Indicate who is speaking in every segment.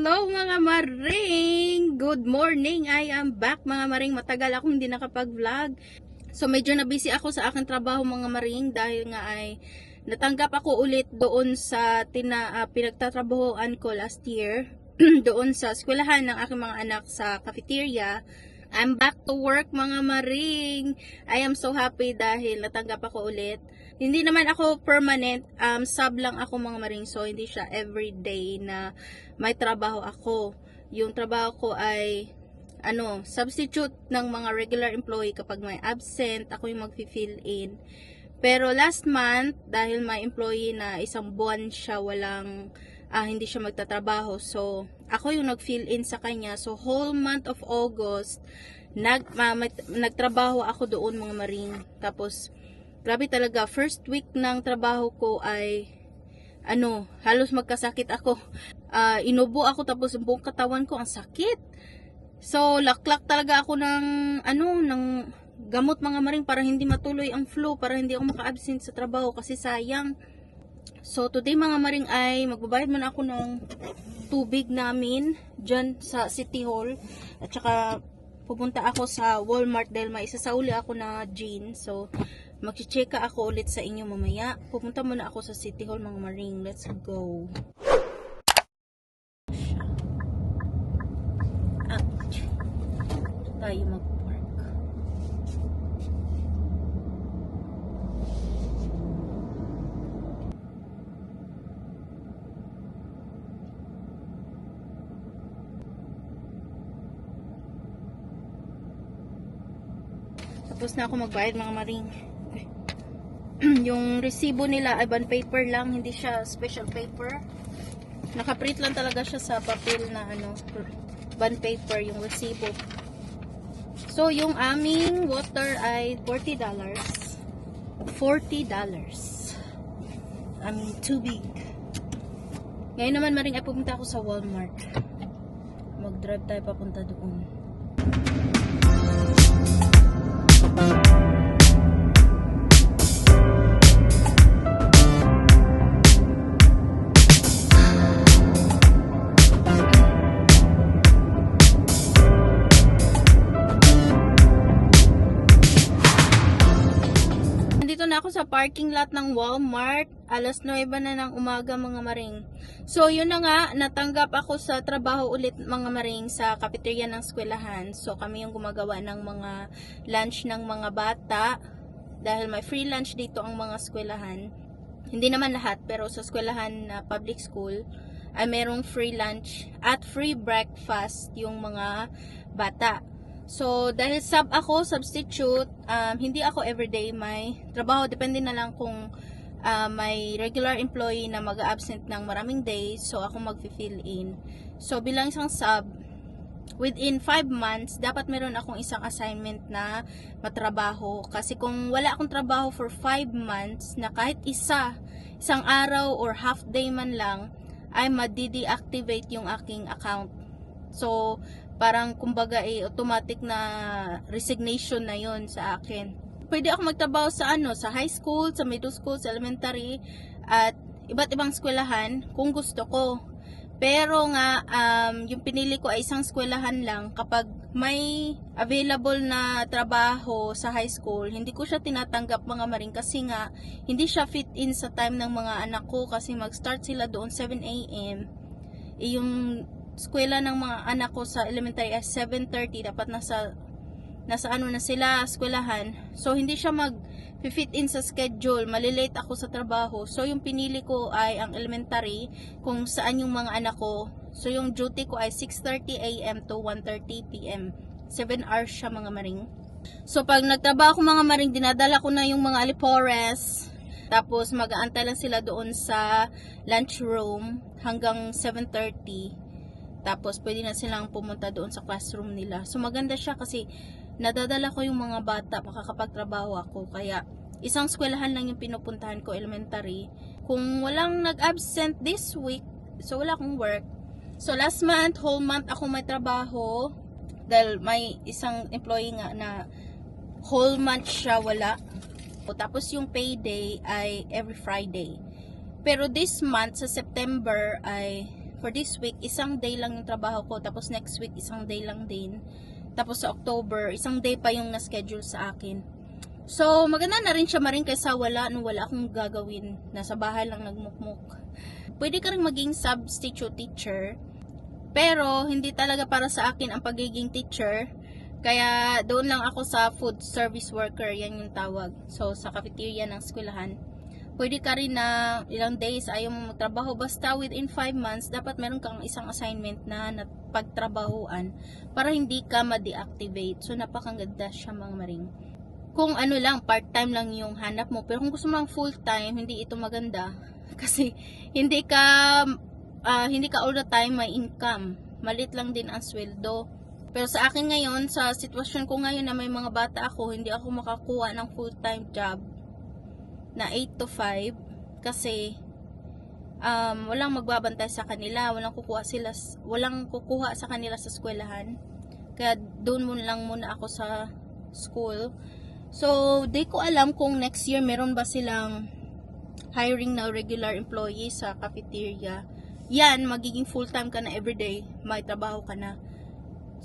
Speaker 1: Hello mga maring! Good morning! I am back mga maring. Matagal akong hindi nakapag-vlog. So medyo na busy ako sa aking trabaho mga maring dahil nga ay natanggap ako ulit doon sa pinagtatrabahoan ko last year. Doon sa eskwelahan ng aking mga anak sa cafeteria. I'm back to work mga maring. I am so happy dahil natanggap ako ulit. Hindi naman ako permanent, sub lang ako mga maring, so hindi siya everyday na may trabaho ako. Yung trabaho ko ay substitute ng mga regular employee kapag may absent, ako yung mag-fill in. Pero last month, dahil may employee na isang buwan siya hindi siya magtatrabaho, so ako yung nag-fill in sa kanya. So whole month of August, nagtrabaho ako doon mga maring. Tapos grabe talaga, first week ng trabaho ko ay halos magkasakit ako. Inubo ako tapos buong katawan ko ang sakit. So laklak talaga ako ng gamot mga maring para hindi matuloy ang flu, para hindi ako maka-absent sa trabaho kasi sayang. So today mga maring ay magbabayad muna ako ng tubig namin dyan sa City Hall. At saka pupunta ako sa Walmart dahil may isasauli ako na jeans. So magche-checka ako ulit sa inyo mamaya. Pupunta muna ako sa City Hall mga maring. Let's go. Tayo mag-park. Tapos na ako magbayad mga maring. Yung resibo nila ay bond paper lang, hindi siya special paper. Nakaprint lang talaga siya sa papel na bond paper yung resibo. So yung aming water ay $40. Aming tubig. Ngayon naman maring ay pupunta ako sa Walmart. Mag-drive tayo papunta doon. Na ako sa parking lot ng Walmart. Alas 9 na ng umaga mga maring. So yun na nga, natanggap ako sa trabaho ulit mga maring sa cafeteria ng eskwelahan. So kami yung gumagawa ng mga lunch ng mga bata dahil may free lunch dito ang mga eskwelahan. Hindi naman lahat, pero sa eskwelahan na public school ay merong free lunch at free breakfast yung mga bata. So, dahil sub ako, substitute, hindi ako everyday may trabaho. Depende na lang kung may regular employee na mag-absent ng maraming days. So, ako mag-fill in. So, bilang isang sub, within 5 months, dapat meron akong isang assignment na matrabaho. Kasi kung wala akong trabaho for 5 months, na kahit isang araw or half day man lang, ay ma-deactivate yung aking account. So, parang kumbaga automatic na resignation na yon sa akin. Pwede ako magtrabaho sa high school, sa middle school, sa elementary, at iba't ibang eskwelahan kung gusto ko. Pero nga, yung pinili ko ay isang eskwelahan lang. Kapag may available na trabaho sa high school, hindi ko siya tinatanggap mga maring kasi nga, hindi siya fit in sa time ng mga anak ko kasi mag-start sila doon 7 a.m. Yung eskwela ng mga anak ko sa elementary ay 7:30, dapat nasa na sila eskwelahan. So hindi siya mag-fit in sa schedule, malilate ako sa trabaho. So yung pinili ko ay ang elementary kung saan yung mga anak ko. So yung duty ko ay 6:30 a.m. to 1:30 p.m. 7 hours siya mga maring. So pag nagtrabaho ko mga maring, dinadala ko na yung mga alipores. Tapos mag-aantay lang sila doon sa lunchroom hanggang 7:30. Tapos, pwede na silang pumunta doon sa classroom nila. So, maganda siya kasi nadadala ko yung mga bata, makakapagtrabaho ako. Kaya, isang eskwelahan lang yung pinupuntahan ko, elementary. Kung walang nag-absent this week, so wala akong work. So, last month, whole month ako may trabaho. Dahil may isang employee nga na whole month siya wala. Tapos, yung payday ay every Friday. Pero this month, sa September, ay for this week, isang day lang yung trabaho ko. Tapos next week, isang day lang din. Tapos sa October, isang day pa yung na-schedule sa akin. So, maganda na rin siya maring kaysa wala akong gagawin. Nasa bahay lang nagmukmuk. Pwede ka rin maging substitute teacher. Pero, hindi talaga para sa akin ang pagiging teacher. Kaya, doon lang ako sa food service worker. Yan yung tawag. So, sa cafeteria ng eskwelahan. Pwede ka rin na ilang days ayaw mo magtrabaho. Basta within 5 months, dapat meron kang isang assignment na pagtrabahuan para hindi ka ma-deactivate. So, napakaganda siya mga maring. Kung ano lang, part-time lang yung hanap mo. Pero kung gusto mo lang full-time, hindi ito maganda. Kasi, hindi ka all the time may income. Malit lang din ang sweldo. Pero sa akin ngayon, sa sitwasyon ko ngayon na may mga bata ako, hindi ako makakuha ng full-time job na 8 to 5 kasi walang magbabantay sa kanila, walang kukuha sa kanila sa eskwelahan. Kaya doon lang muna ako sa school. So, di ko alam kung next year meron ba silang hiring na regular employee sa cafeteria. Yan, magiging full-time ka na everyday, may trabaho ka na.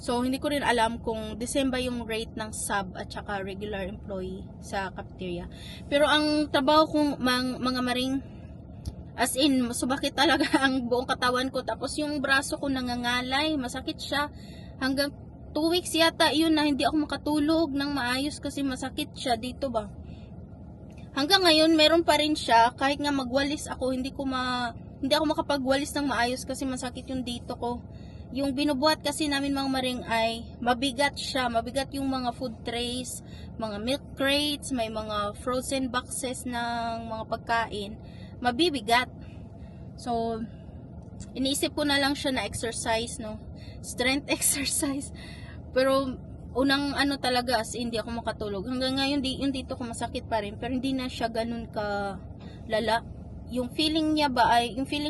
Speaker 1: So, hindi ko rin alam kung December yung rate ng sub at saka regular employee sa cafeteria. Pero ang trabaho kong mga maring, as in, masubakit talaga ang buong katawan ko. Tapos yung braso ko nangangalay, masakit siya. Hanggang 2 weeks yata, yun na hindi ako makatulog ng maayos kasi masakit siya dito ba. Hanggang ngayon, meron pa rin siya. Kahit nga magwalis ako, hindi ako makapagwalis ng maayos kasi masakit yung dito ko. Yung binubuhat kasi namin mga maring ay mabigat siya. Mabigat yung mga food trays, mga milk crates, may mga frozen boxes ng mga pagkain. Mabibigat. So, iniisip ko na lang siya na exercise, no? Strength exercise. Pero, unang talaga, as hindi ako makatulog. Hanggang ngayon, yung dito ko masakit pa rin. Pero hindi na siya ganun ka lala. Yung feeling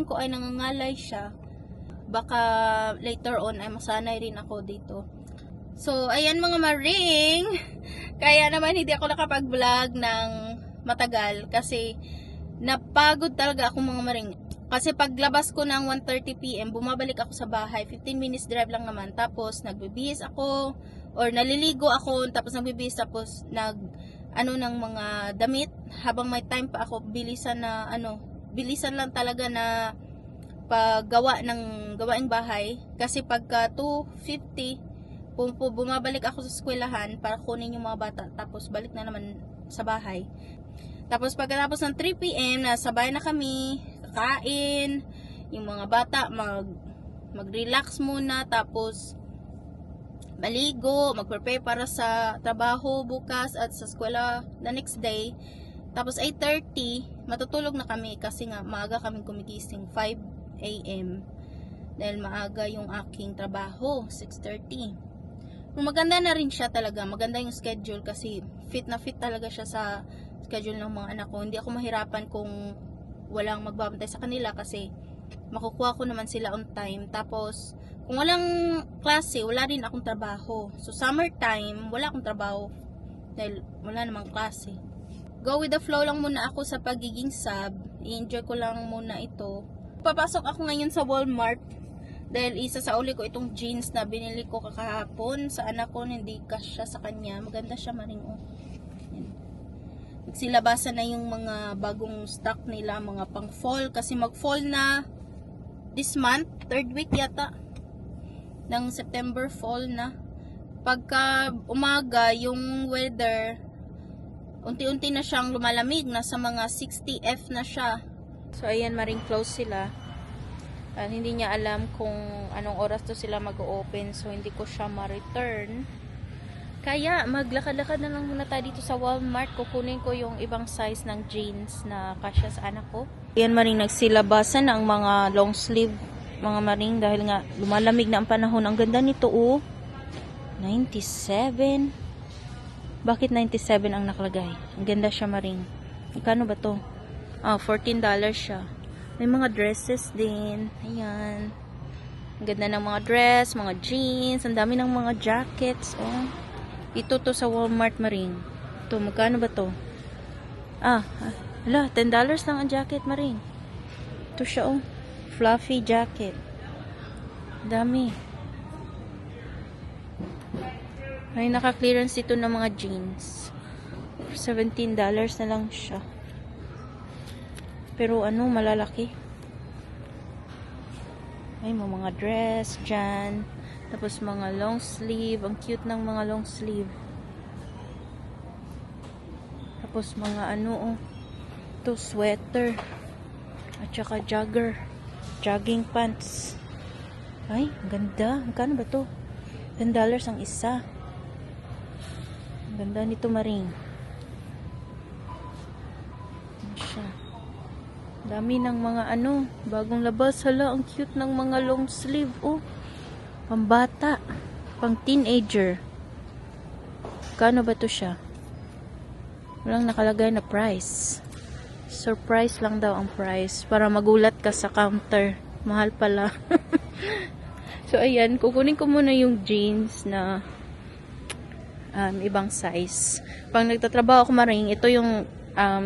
Speaker 1: ko ay nangangalay siya. Baka later on ay masanay rin ako dito. So, ayan mga maring. Kaya naman hindi ako nakapag-vlog ng matagal kasi napagod talaga ako mga maring. Kasi paglabas ko ng 1:30 PM, bumabalik ako sa bahay. 15 minutes drive lang naman. Tapos nagbibihis ako or naliligo ako. Tapos nagbibihis tapos ng mga damit. Habang may time pa ako, bilisan lang talaga na paggawa ng gawaing bahay kasi pagka 2:50 bumabalik ako sa eskwelahan para kunin yung mga bata tapos balik na naman sa bahay. Tapos pagkatapos ng 3 PM nasabay na kami kakain, yung mga bata mag-relax muna tapos maligo, mag-prepare para sa trabaho bukas at sa eskwela the next day. Tapos 8:30 matutulog na kami kasi nga maaga kaming kumigising 5 AM dahil maaga yung aking trabaho 6:30. Maganda na rin siya talaga, maganda yung schedule kasi fit na fit talaga siya sa schedule ng mga anak ko. Hindi ako mahirapan kung walang magbabantay sa kanila kasi makukuha ko naman sila on time. Tapos kung walang klase, wala rin akong trabaho. So summertime, wala akong trabaho dahil wala namang klase. Go with the flow lang muna ako sa pagiging sub. I-enjoy ko lang muna ito. Papasok ako ngayon sa Walmart dahil isa sa uli ko itong jeans na binili ko kakahapon sa anak ko, hindi kasya sa kanya. Maganda siya maring Nagsilabasan na yung mga bagong stock nila, mga pang fall kasi mag fall na this month, 3rd week yata ng September, fall na. Pagka umaga yung weather unti-unti na siyang lumalamig, nasa mga 60 na siya. So, ayan, maring close sila. Hindi niya alam kung anong oras to sila mag-open. So, hindi ko siya ma-return. Kaya, maglakad-lakad na lang muna tayo dito sa Walmart. Kukunin ko yung ibang size ng jeans na kasya sa anak ko. Ayan, maring nagsilabasan ang mga long sleeve, mga maring. Dahil nga, lumalamig na ang panahon. Ang ganda nito, 97. Bakit 97 ang nakalagay? Ang ganda siya maring. Ikano ba to? $14 siya. May mga dresses din. Ayan. Ang ganda ng mga dress, mga jeans. Ang dami ng mga jackets. Ito to sa Walmart maring. Ito, magkano ba to? $10 lang ang jacket maring. Ito siya Fluffy jacket. Dami. May naka-clearance dito ng mga jeans. $17 na lang siya. Pero ano, malalaki. Ay, mga dress dyan. Tapos mga long sleeve. Ang cute ng mga long sleeve. Tapos mga ano, oh. Ito, sweater. At saka jogger. Jogging pants. Ay, ganda. Magkano ba to? $10 ang isa. Ang ganda nito, Maring. Yan siya. Dami ng mga ano, bagong labas. Hala, ang cute ng mga long sleeve. Oh, pambata. Pang teenager. Kano ba to siya? Walang nakalagay na price. Surprise lang daw ang price. Para magulat ka sa counter. Mahal pala. So, ayan. Kukunin ko muna yung jeans na ibang size. Pag nagtatrabaho ako, Maring, ito yung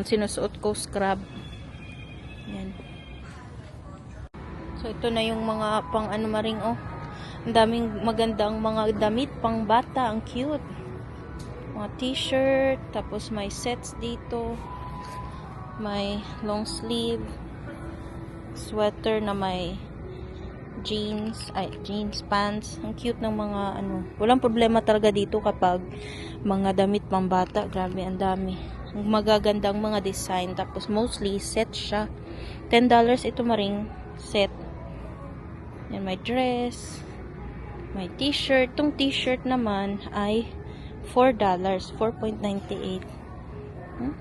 Speaker 1: sinusuot ko, scrub. Yan. So, ito na yung mga pang ano, Maring, oh. Ang daming magandang mga damit pang bata. Ang cute. Mga t-shirt. Tapos may sets dito. May long sleeve. Sweater na may jeans. Ay, jeans pants. Ang cute ng mga ano. Walang problema talaga dito kapag mga damit pang bata. Grabe, ang dami. Ang magagandang mga design. Tapos mostly set siya. $10 ito, Maring, set. Yan, may dress. May t-shirt. Itong t-shirt naman ay $4. $4.98.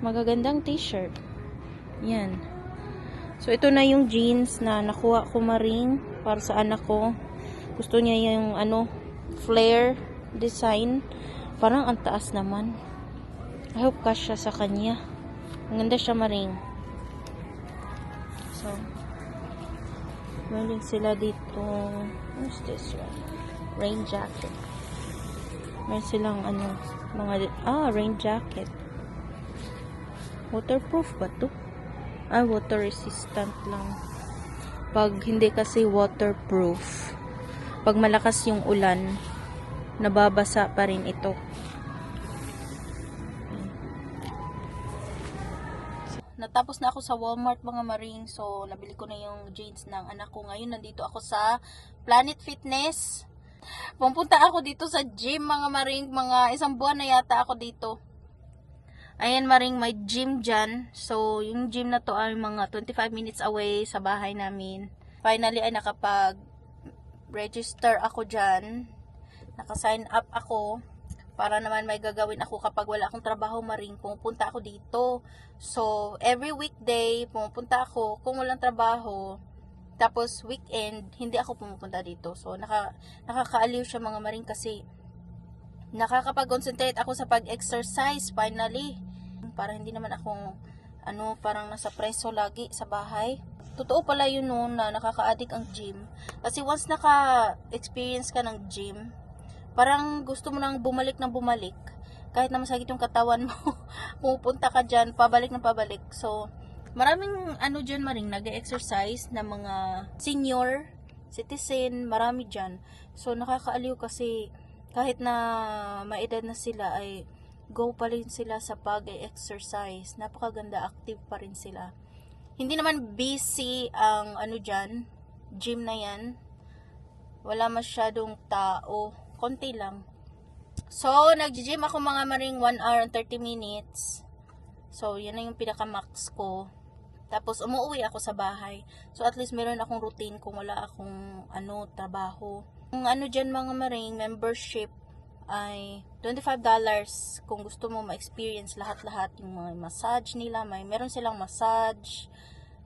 Speaker 1: Magagandang t-shirt. Yan. So, ito na yung jeans na nakuha ko, Maring, para sa anak ko. Gusto niya yung ano, flare design. Parang ang taas naman. I hope kasya sa kanya. Ang ganda siya, Maring. So, meron sila dito. What's this one? Rain jacket. Meron silang ano, mga, rain jacket. Waterproof ba to? Water resistant lang. Pag hindi kasi waterproof, pag malakas yung ulan, nababasa pa rin ito. Natapos na ako sa Walmart, mga Maring. So, nabili ko na yung jeans ng anak ko. Ngayon, nandito ako sa Planet Fitness. Pumunta ako dito sa gym, mga Maring. Mga isang buwan na yata ako dito. Ayan, Maring, may gym dyan. So, yung gym na to ay mga 25 minutes away sa bahay namin. Finally, ay nakapag-register ako dyan. Naka-sign up ako. Para naman may gagawin ako kapag wala akong trabaho, Maring. Pumupunta ako dito. So, every weekday, pumupunta ako. Kung walang trabaho, tapos weekend, hindi ako pumupunta dito. So, nakakaaliw siya, mga Maring, kasi nakakapag-concentrate ako sa pag-exercise finally. Para hindi naman akong parang nasa preso lagi sa bahay. Totoo pala yun noon na nakaka-addict ang gym. Kasi once naka-experience ka ng gym, parang gusto mo nang bumalik na bumalik. Kahit na masakit yung katawan mo, pupunta ka dyan, pabalik na pabalik. So, maraming dyan, Maring, nag-exercise na mga senior citizen, marami dyan. So, nakakaaliw kasi kahit na maedad na sila ay go pa rin sila sa pag-exercise. Napakaganda, active pa rin sila. Hindi naman busy ang dyan, gym na yan. Wala masyadong tao. Konti lang. So, nag-gym ako, mga Maring, 1 hour and 30 minutes. So, yan na yung pinaka-max ko. Tapos, umuwi ako sa bahay. So, at least meron akong routine kung wala akong trabaho. Ang dyan, mga Maring, membership ay $25 kung gusto mo ma-experience lahat-lahat yung mga massage nila. Meron silang massage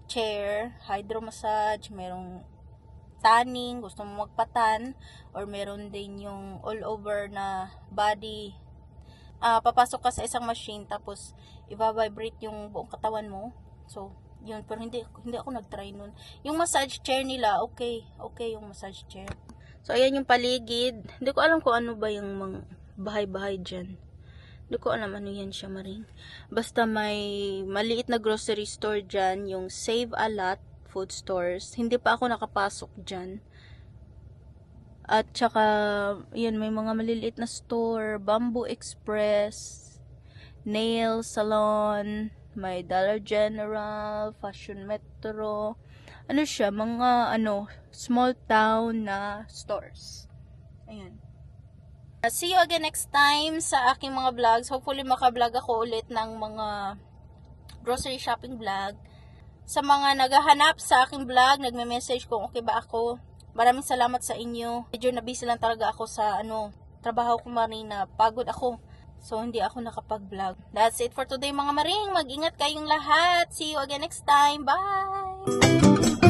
Speaker 1: chair, hydro massage, merong tanning, gusto mo magpatan, or meron din yung all over na body. Papasok ka sa isang machine, tapos i-vibrate yung buong katawan mo. So, yun, pero hindi ako nag-try nun. Yung massage chair nila, okay yung massage chair. So, ayan yung paligid. Hindi ko alam kung ano ba yung mga bahay-bahay dyan. Hindi ko alam ano yan siya, Maring. Basta may maliit na grocery store dyan, yung Save a Lot food stores. Hindi pa ako nakapasok dyan. At saka, yun, may mga maliliit na store, Bamboo Express, nail salon, may Dollar General, Fashion Metro. Ano siya, mga small town na stores. Ayun. See you again next time sa aking mga vlogs. Hopefully maka-vlog ako ulit ng mga grocery shopping vlog. Sa mga naghahanap sa aking vlog, nagme-message kung okay ba ako. Maraming salamat sa inyo. Medyo na busy lang talaga ako sa trabaho ko marina. Pagod ako. So, hindi ako nakapag-vlog. That's it for today mga maring. Mag-ingat kayong lahat. See you again next time. Bye!